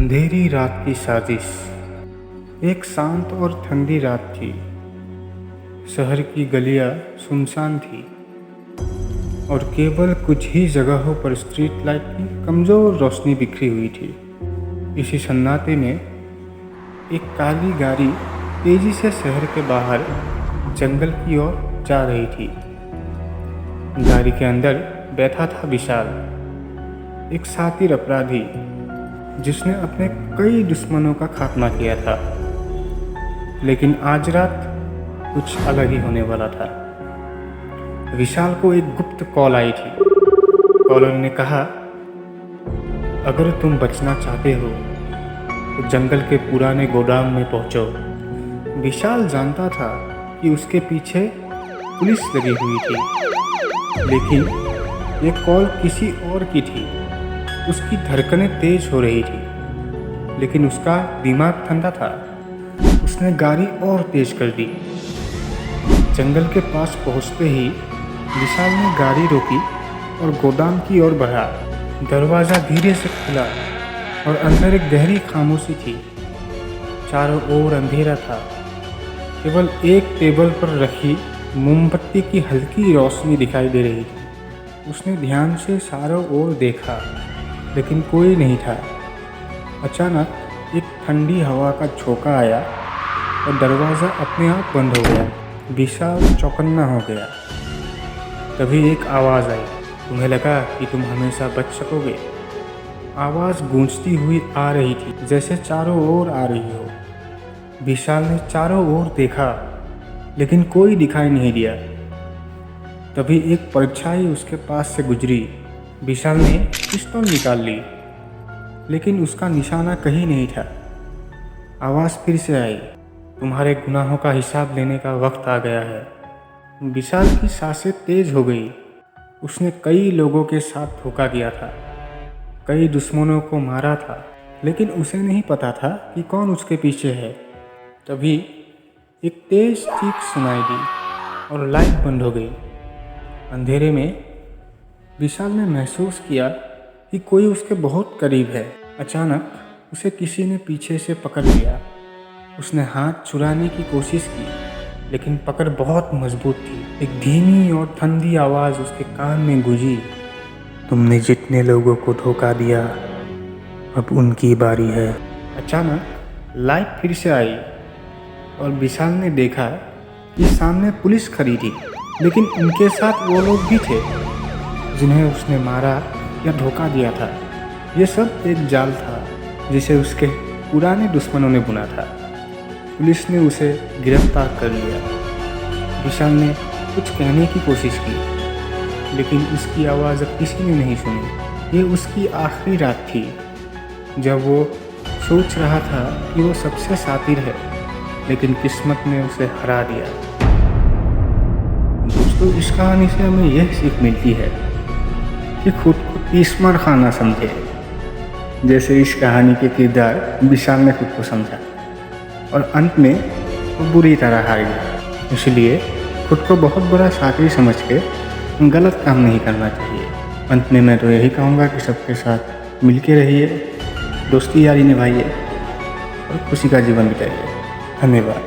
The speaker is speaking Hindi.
अंधेरी रात की साजिश। एक शांत और ठंडी रात थी। शहर की गलियां सुनसान थी और केवल कुछ ही जगहों पर स्ट्रीट लाइट की कमज़ोर रोशनी बिखरी हुई थी। इसी सन्नाटे में एक काली गाड़ी तेजी से शहर के बाहर जंगल की ओर जा रही थी। गाड़ी के अंदर बैठा था विशाल, एक शातिर अपराधी जिसने अपने कई दुश्मनों का खात्मा किया था। लेकिन आज रात कुछ अलग ही होने वाला था। विशाल को एक गुप्त कॉल आई थी। कॉलर ने कहा, अगर तुम बचना चाहते हो तो जंगल के पुराने गोदाम में पहुंचो। विशाल जानता था कि उसके पीछे पुलिस लगी हुई थी, लेकिन ये कॉल किसी और की थी। उसकी धड़कनें तेज हो रही थी, लेकिन उसका दिमाग ठंडा था। उसने गाड़ी और तेज कर दी। जंगल के पास पहुंचते ही विशाल ने गाड़ी रोकी और गोदाम की ओर बढ़ा। दरवाज़ा धीरे से खुला और अंदर एक गहरी खामोशी थी। चारों ओर अंधेरा था। केवल एक टेबल पर रखी मोमबत्ती की हल्की रोशनी दिखाई दे रही थी। उसने ध्यान से चारों ओर देखा, लेकिन कोई नहीं था। अचानक एक ठंडी हवा का झोंका आया और दरवाज़ा अपने आप बंद हो गया। विशाल चौकन्ना हो गया। तभी एक आवाज़ आई, तुम्हें लगा कि तुम हमेशा बच सकोगे? आवाज़ गूंजती हुई आ रही थी, जैसे चारों ओर आ रही हो। विशाल ने चारों ओर देखा, लेकिन कोई दिखाई नहीं दिया। तभी एक परछाई उसके पास से गुजरी। विशाल ने पिस्तौल निकाल ली, लेकिन उसका निशाना कहीं नहीं था। आवाज़ फिर से आई, तुम्हारे गुनाहों का हिसाब लेने का वक्त आ गया है। विशाल की सांसें तेज हो गई। उसने कई लोगों के साथ धोखा किया था, कई दुश्मनों को मारा था, लेकिन उसे नहीं पता था कि कौन उसके पीछे है। तभी एक तेज चीख सुनाई दी और लाइट बंद हो गई। अंधेरे में विशाल ने महसूस किया कि कोई उसके बहुत करीब है। अचानक उसे किसी ने पीछे से पकड़ लिया। उसने हाथ छुड़ाने की कोशिश की, लेकिन पकड़ बहुत मजबूत थी। एक धीमी और ठंडी आवाज़ उसके कान में गूंजी, तुमने जितने लोगों को धोखा दिया, अब उनकी बारी है। अचानक लाइट फिर से आई और विशाल ने देखा कि सामने पुलिस खड़ी थी, लेकिन उनके साथ वो लोग भी थे जिन्हें उसने मारा या धोखा दिया था। ये सब एक जाल था जिसे उसके पुराने दुश्मनों ने बुना था। पुलिस ने उसे गिरफ्तार कर लिया। विशाल ने कुछ कहने की कोशिश की, लेकिन उसकी आवाज़ अब किसी ने नहीं सुनी। ये उसकी आखिरी रात थी, जब वो सोच रहा था कि वो सबसे शातिर है, लेकिन किस्मत ने उसे हरा दिया। दोस्तों, इस कहानी से हमें यह सीख मिलती है कि खुद को तीसमार खाना समझे, जैसे इस कहानी के किरदार विशाल ने खुद को समझा और अंत में वो बुरी तरह हार गया। इसलिए खुद को बहुत बड़ा शातिर समझ के गलत काम नहीं करना चाहिए। अंत में मैं तो यही कहूँगा कि सबके साथ मिलके रहिए, दोस्ती यारी निभाइए और खुशी का जीवन बिताइए। धन्यवाद।